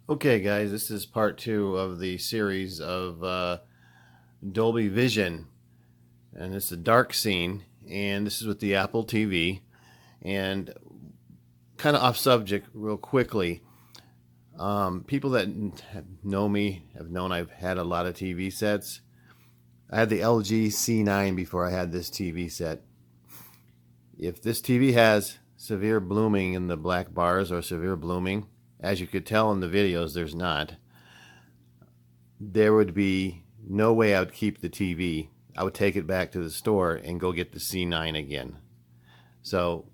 Okay guys, this is part 2 of the series of Dolby Vision, and it's a dark scene, and this is with the Apple TV. And kind of off subject real quickly, people that know me have known I've had a lot of TV sets. I had the LG C9 before I had this TV set. If this TV has severe blooming in the black bars or severe blooming, as you could tell in the videos, there's not. There would be no way I would keep the TV. I would take it back to the store and go get the C9 again. So,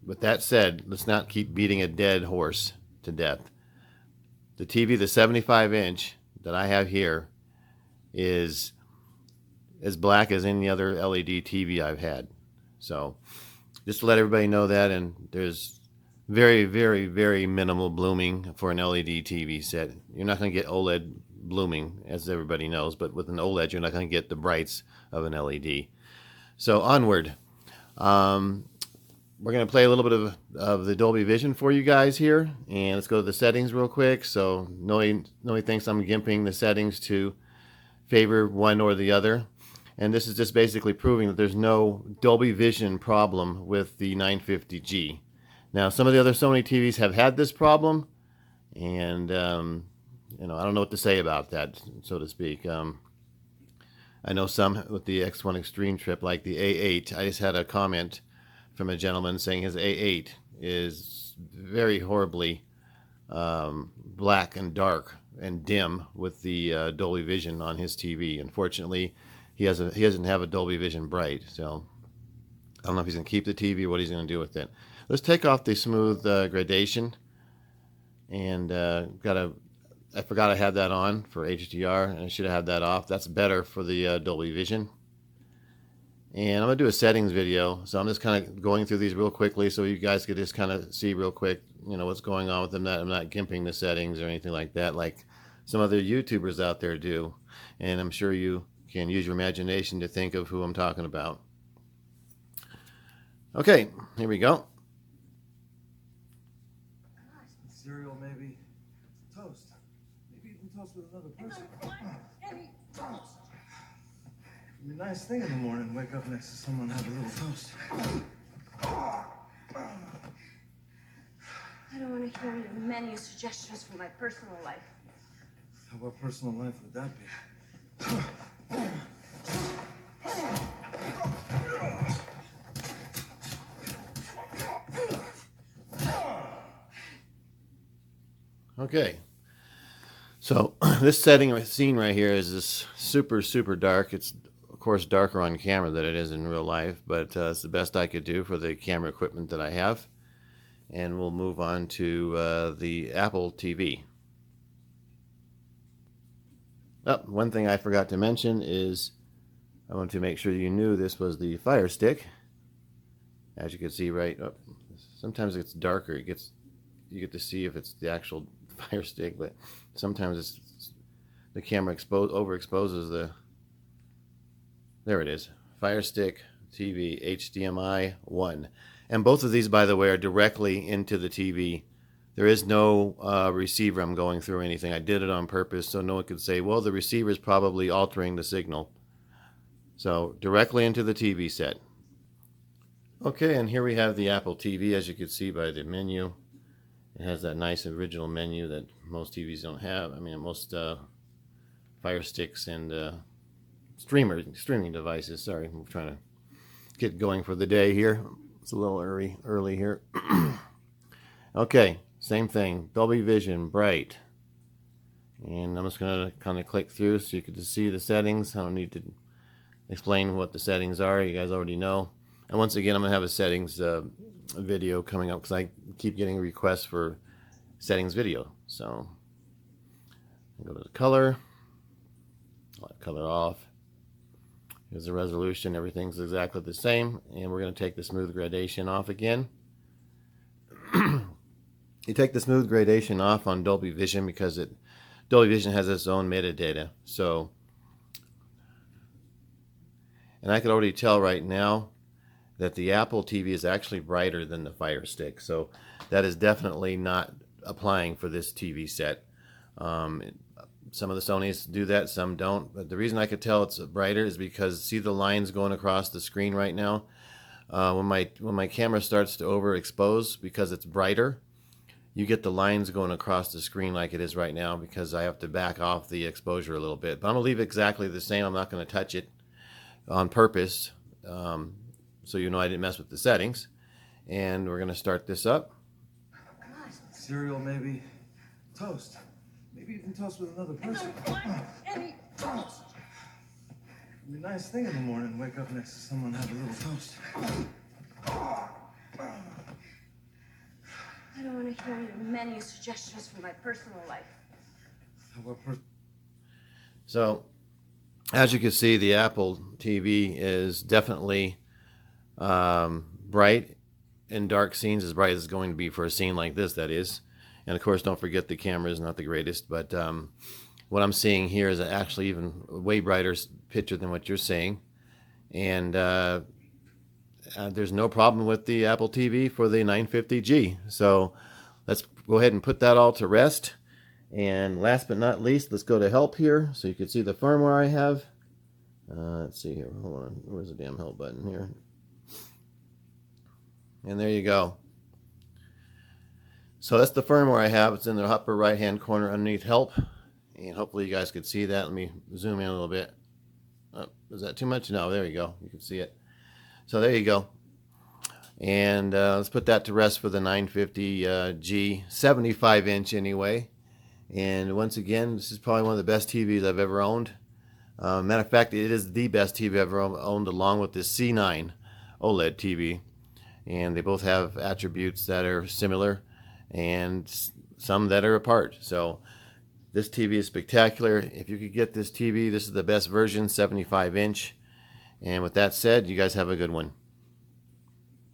with that said, let's not keep beating a dead horse to death. The TV, the 75-inch that I have here, is as black as any other LED TV I've had. So, just to let everybody know that, and there's very, very, very minimal blooming for an LED TV set. You're not going to get OLED blooming, as everybody knows, but with an OLED, you're not going to get the brights of an LED. So onward. We're going to play a little bit of the Dolby Vision for you guys here, and let's go to the settings real quick. So Noe thinks I'm gimping the settings to favor one or the other. And this is just basically proving that there's no Dolby Vision problem with the 950G. Now, some of the other Sony TVs have had this problem, and I don't know what to say about that, so to speak. I know some with the X1 Extreme Trip, like the A8. I just had a comment from a gentleman saying his A8 is very horribly black and dark and dim with the Dolby Vision on his TV. Unfortunately, he doesn't have a Dolby Vision Bright, so I don't know if he's going to keep the TV or what he's going to do with it. Let's take off the smooth gradation, and I forgot I had that on for HDR, and I should have had that off. That's better for the Dolby Vision. And I'm going to do a settings video, so I'm just kind of going through these real quickly so you guys could just kind of see real quick, what's going on with them. I'm not gimping the settings or anything like that like some other YouTubers out there do. And I'm sure you can use your imagination to think of who I'm talking about. Okay, here we go. Cereal, maybe. Toast. Maybe even toast with another person. It'd be a nice thing in the morning, wake up next to someone and have a little toast. I don't want to hear your menu suggestions for my personal life. How about personal life would that be? Okay, so this scene right here is this super dark. It's of course darker on camera than it is in real life, but it's the best I could do for the camera equipment that I have. And we'll move on to the Apple TV. One thing I forgot to mention is I want to make sure you knew this was the Fire Stick. As you can see, right up, sometimes it's darker. You get to see if it's the actual Fire Stick, but sometimes the camera overexposes the. There it is, Fire Stick TV HDMI 1, and both of these, by the way, are directly into the TV. There is no receiver I'm going through or anything. I did it on purpose so no one could say, well, the receiver is probably altering the signal. So directly into the TV set. Okay, and here we have the Apple TV, as you can see by the menu. It has that nice original menu that most TVs don't have. I mean, most Fire Sticks and streaming devices. Sorry, I'm trying to get going for the day here. It's a little early here. Okay, same thing. Dolby Vision, bright. And I'm just going to kind of click through so you can just see the settings. I don't need to explain what the settings are. You guys already know. And once again, I'm going to have a settings video coming up because I keep getting requests for settings video. So go to the color. I'll have color off. Here's the resolution. Everything's exactly the same. And we're going to take the smooth gradation off again. You take the smooth gradation off on Dolby Vision because Dolby Vision has its own metadata. So, and I can already tell right now that the Apple TV is actually brighter than the Fire Stick. So that is definitely not applying for this TV set. Some of the Sonys do that, some don't. But the reason I could tell it's brighter is because see the lines going across the screen right now. When my camera starts to overexpose because it's brighter, you get the lines going across the screen like it is right now because I have to back off the exposure a little bit. But I'm gonna leave it exactly the same. I'm not gonna touch it on purpose, so you know I didn't mess with the settings. And we're gonna start this up. Cereal, maybe. Toast. Maybe even toast with another person. I don't want any toast. It'd be a nice thing in the morning, wake up next to someone and have a little toast. I don't want to hear your many suggestions for my personal life. So, as you can see, the Apple TV is definitely bright in dark scenes, as bright as it's going to be for a scene like this, that is. And of course, don't forget the camera is not the greatest, but what I'm seeing here is actually even a way brighter picture than what you're seeing. And there's no problem with the Apple TV for the 950G. So let's go ahead and put that all to rest. And last but not least, let's go to help here so you can see the firmware I have. Let's see here. Hold on. Where's the damn help button here? And there you go. So that's the firmware I have. It's in the upper right hand corner underneath help. And hopefully you guys could see that. Let me zoom in a little bit. Oh, is that too much? No, there you go. You can see it. So there you go. And let's put that to rest for the 950G, 75 inch anyway. And once again, this is probably one of the best TVs I've ever owned. Matter of fact, it is the best TV I've ever owned, along with the C9 OLED TV. And they both have attributes that are similar and some that are apart. So this TV is spectacular. If you could get this TV, this is the best version, 75 inch. And with that said, you guys have a good one.